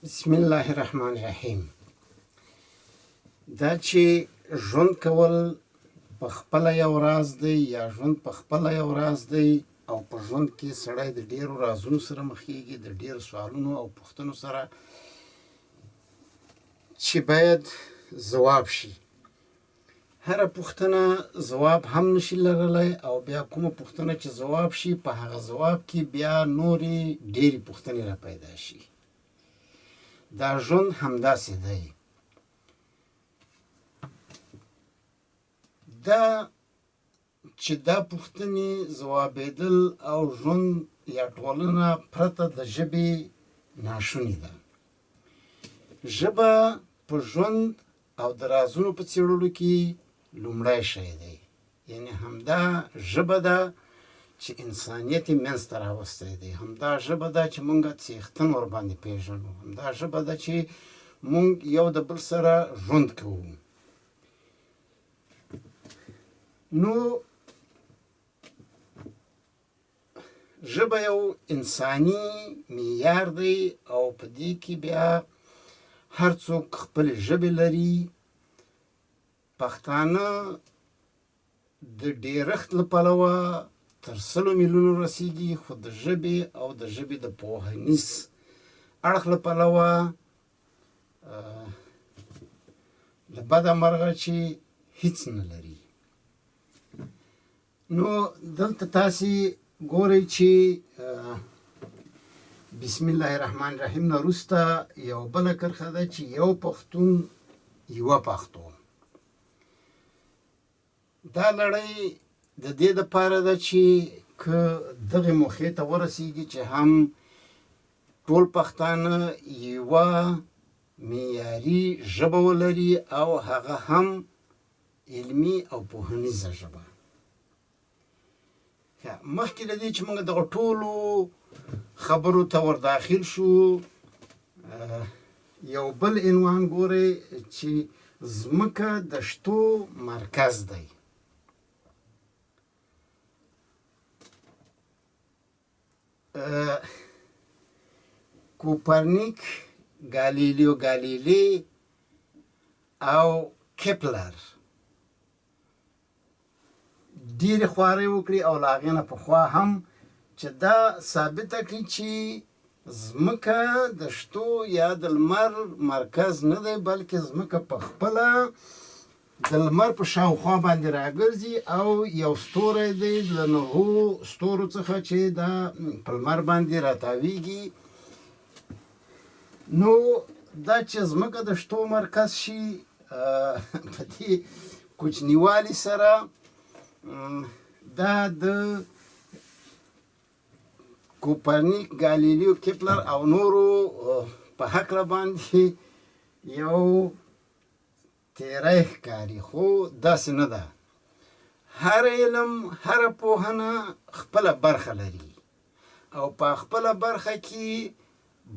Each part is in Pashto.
بسم الله الرحمن الرحیم. دا چې ژوند کول په خپله یو راز دی یا ژوند په خپله یو راز دی او په ژوند کې سړی د ډیرو رازونو سره مخېږي، د ډیرو سوالونو او پوښتنو سره چې باید ځواب شي. هره پوښتنه ځواب هم نشي لرلی او بیا کومه پوښتنه چې ځواب شي په هغه ځواب کې بیا نورې ډیرې پوښتنې را پیدا شي. دا ژوند همداسې دی. دا چې دا پوښتنې ځوابېدل او ژوند یا ټولنه پرته د ژبې ناشونې ده. ژبه په ژوند او د رازونو په څېړلو کې لومړی شی دی. یعنې همدا ژبه ده چې انسانیت یې منځته راوستی دی. همدا ژبه ده چې مونږ څښتن ورباندې پېژنو. همدا ژبه ده چې مونږ یو د بل سره ژوند کوو. نو ژبه یو انساني معیار دی او په دې کې بیا هر څوک خپلې ژبې لري. پښتانه د ډېرښت له پلوه تر 100 میلیونو رسیږي، خو د ژبې او د ژبې د پوهنیز اړخ له پلوه له بده مرغه چې هیڅ نه لري. نو دلته تاسې ګورئ چې بسم الله الرحمن الرحیم نه وروسته یو بله کرښه ده چې یو پښتون یوه پښتو. دا لړۍ د دې دپاره ده چې که دغې موخې ته ورسیږي چې هم ټول پښتانه یوه معیاري ژبه ولري او هغه هم علمي او پوهنیزه ژبه. مخکې له دې چې موږ دغه ټولو خبرو ته ور داخل شو، یو بل عنوان ګورئ چې ځمکه د شتو مرکز دی. کوپرنیک، ګالیلیو ګالیلي او کپلر ډېرې خوارۍ وکړي او له هغې نه پخوا هم چې دا ثابته کړي چې ځمکه د شتو یا د لمر مرکز نه دی، بلکې ځمکه په خپله د لمر په شاوخوا باندې راګرځي او یو ستوری دی له 9 ستورو څخه چې دا په لمر باندې راتاویږي. نو دا چې ځمکه د شتو مرکز شي په دې کوچنیوالي سره دا د کوپرنیک، ګالیلیو، کپلر او نورو په هکله باندې یو تیری ښکاري، خو داسې نه ده. هر علم، هر پوهنه خپله برخه لري او په خپله برخه کې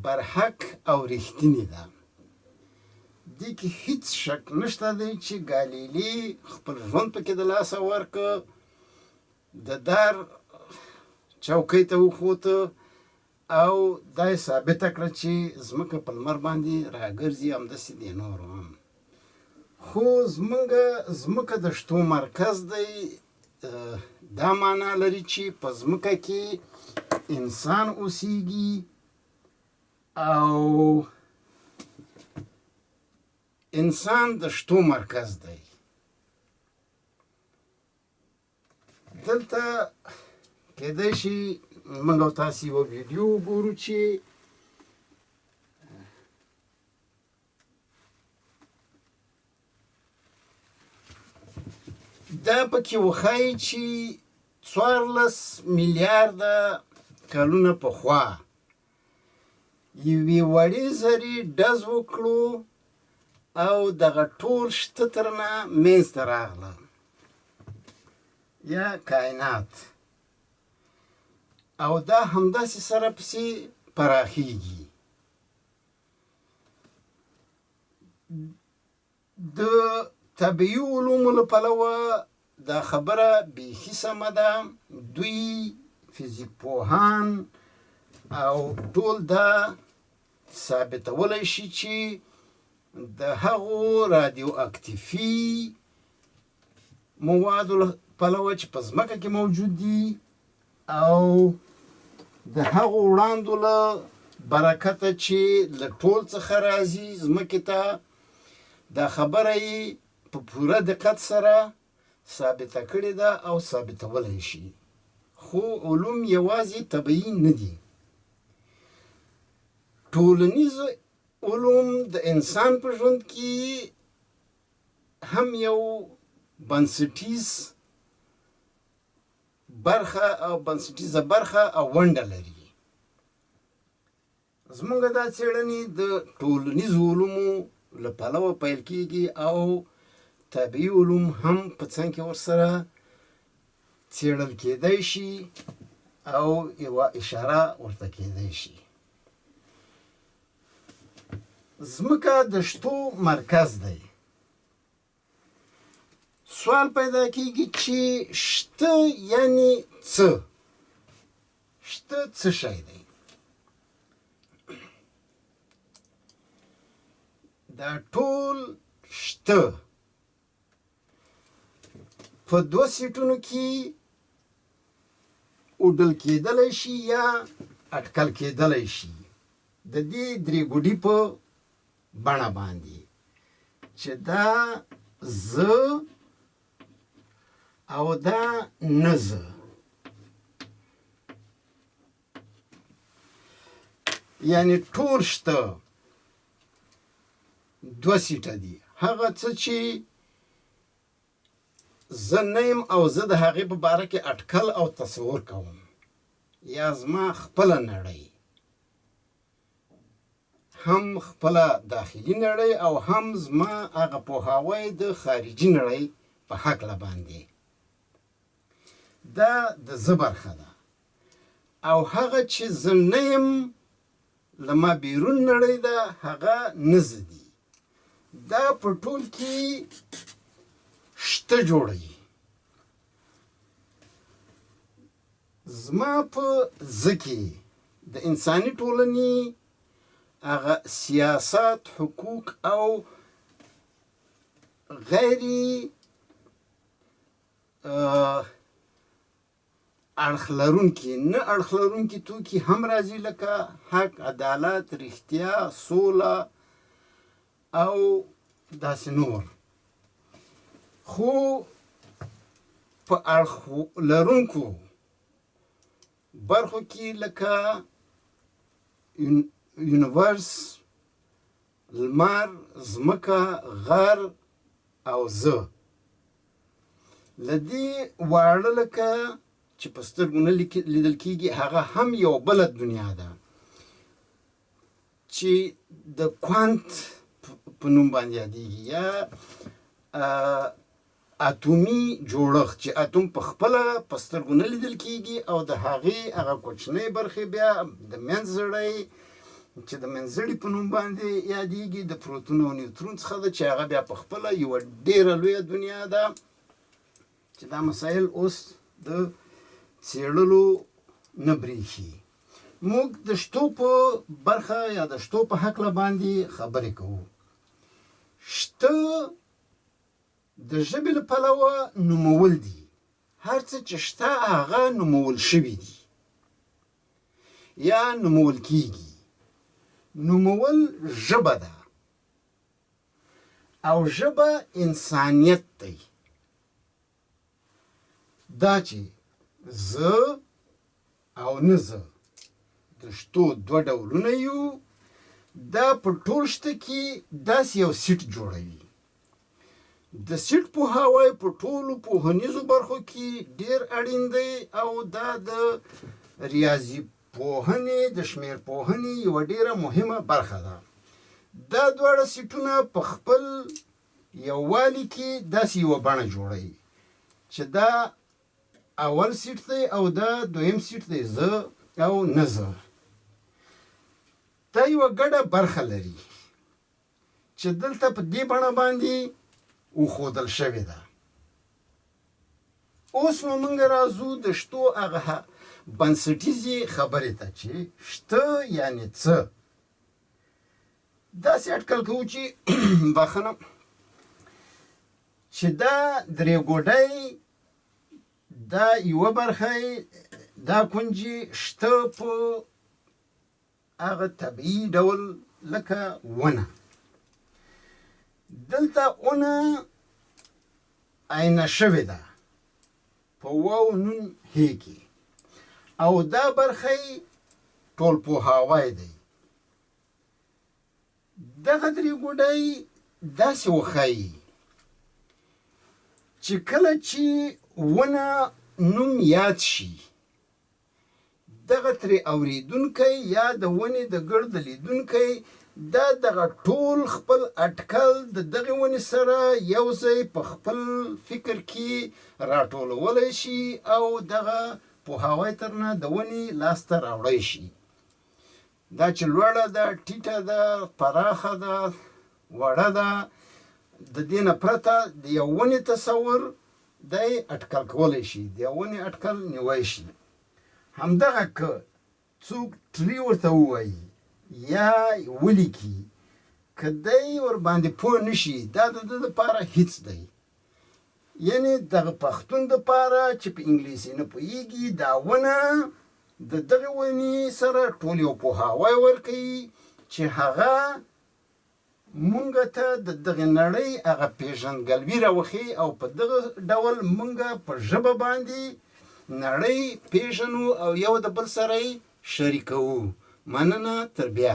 برحق او رښتینې ده. دې کې هیڅ شک نشته دی چې ګالیلي خپل ژوند پکې د لاسه ورکړ، د دار چوکۍ ته وخوته او دا یې ثابته کړه چې ځمکه په لمر باندې راګرځي. همداسې دی نورو هم. خو ځمکه د شتو مرکز دی. دا معنا لري چې په ځمکه کې انسان اوسیږي او انسان د شتو مرکز دی. دلته کېدای شي موږ او تاسې یوه ویډیو وګورو چې دا پکې وښایي چې 14 میلیارده کلونه پخوا یوې وړې ذرې ډز وکړو او دغه ټول شته ترنه منځته راغله یا کائنات، او دا همداسې سره پسې پراخیږي. د طبیعي علومو له پلوه دا خبره بیخي سمه ده. دوی فزیک پوهان او ټول دا ثابتولی شي چې د هغو رادیو اکتیفي موادو له پلوه چې په ځمکه کې موجود دي او د هغو وړاندو له برکته چې له ټول څخه راځي ځمکې ته دا خبره یې په پوره دقت سره ثابته کړې ده او ثابتولی شي خو علوم یوازې طبیعي نه دي ټولنیز علوم د انسان په ژوند کې هم یو بنسټیز برخه او بنسټیزه برخه او ونډه لري زمونږ دا څېړنې د ټولنیزو علومو له پلوه پیل کېږي او طبیعي علوم هم په څنګ کې ورسره څېړل کېدی شي او یوه اشاره ورته کېدی شي ځمکه د شتو مرکز دی سوال پیدا کېږي چې شته یعنې څه شته څه شی دی دا ټول شته په دوه سیټونو کې اوډل کېدلی شي یا اټکل کېدلی شي د دې درې ګوډي په بڼه باندې چې دا زه او دا نه زه یعنې ټول شته دوه سیټه دي هغه څه چې زه نه یم او زه د هغې په باره کې اټکل او تصور کوم یا زما خپله نړۍ هم خپله داخلي نړۍ او هم زما هغه پوهاوی د خارجي نړۍ په هکله باندې دا د زه برخه ده او هغه چې زه نه یم له ما بیرون نړۍ ده هغه نه زه دي دا په ټول کې شته جوړوي زما په زه کې د انساني ټولنې هغه سیاست حقوق او غیري اړخ لرونکي نه اړخ لرونکي توکي هم راځي لکه حق عدالت رښتیا سوله او داسې نور خو په اړخ لرونکو برخو کې لکه یونیورس لمر ځمکه غر او زه له دې واړه لکه چې په سترګو نه لیدل کېږي هغه هم یو بله دنیا ده چې د کوانت په نوم باندې یادېږي یا اتومي جوړښت چې اتوم په خپله په سترګو نه لیدل کېږي او د هغې هغه کوچنۍ برخې بیا د منځړی چې د منځړي په نوم باندې یادېږي د پروتون او نیوترون څخه ده چې هغه بیا په خپله یوه ډېره لویه دنیا ده چې دا مسایل اوس د څېړلو نه برېښي موږ د شتو په برخه یا د شتو په هکله باندې خبرې کوو شته د ژبې له پلوه نومول دي هر څه چې شته هغه نومول شوي دي یا نومول کېږي نومول ژبه ده او ژبه انسانیت دی دا چې زه او نه زه د شتو دوه ډولونه یو دا په ټول شته کې داسې یو سیټ جوړوي د سیټ پوهاوی په ټولو پوهنیزو برخو کې ډېر اړین دی او دا د ریاضي پوهنې د شمېر پوهنې یوه ډېره مهمه برخه ده دا دواړه سیټونه په خپل یووالي کې داسې یوه بڼه جوړوي چې دا اول سیټ دی او دا دویم سیټ دی زه او نه زه دا یوه ګډه برخه لري چې دلته په دې بڼه باندې وښودل شوې ده اوس نو موږ راځو د شتو هغه بنسټیزې خبرې ته چې شته یعنې څه داسې اټکل کوو چې بخښنه چې دا درې ګوډی دا یوه برخه دا کونجې شته په هغه طبیعي ډول لکه ونه دلته ونه عینه شوې ده په واو نون هې کې او دا برخه ټول پوهاوی دی دغه درې ګوډی داسې وښایي چې کله چې ونه نوم یاد شي دغه ترې اورېدونکی یا د ونې د ګرد لیدونکی دا دغه ټول خپل اټکل د دغه ونې سره یو ځای په خپل فکر کې راټولولی شي او دغه پوهاوی ترنه د ونې لاسته راوړی شي دا چې لوړه ده ټیټه ده پراخه ده وړه ده د دې نه پرته د یو ونې تصور دی اټکل کولی شي د یو ونې اټکل نیوی شي همدغه که څوک ټري ورته ووایي یا ولیکي که دی ورباندې پوه نه شي دا د ده دپاره هیڅ دی یعنې دغه پښتون دپاره چې په انګلیسي نه پوهېږي دا ونه د دغه ونې سره ټول یو پوهاوی ورکوي چې هغه مونږ ته د دغه نړۍ هغه پېژندګلوي راوښي او په دغه ډول مونږ په ژبه باندې نړۍ پېژنو او یو د بل سره یې شریکوو مننه تر بیا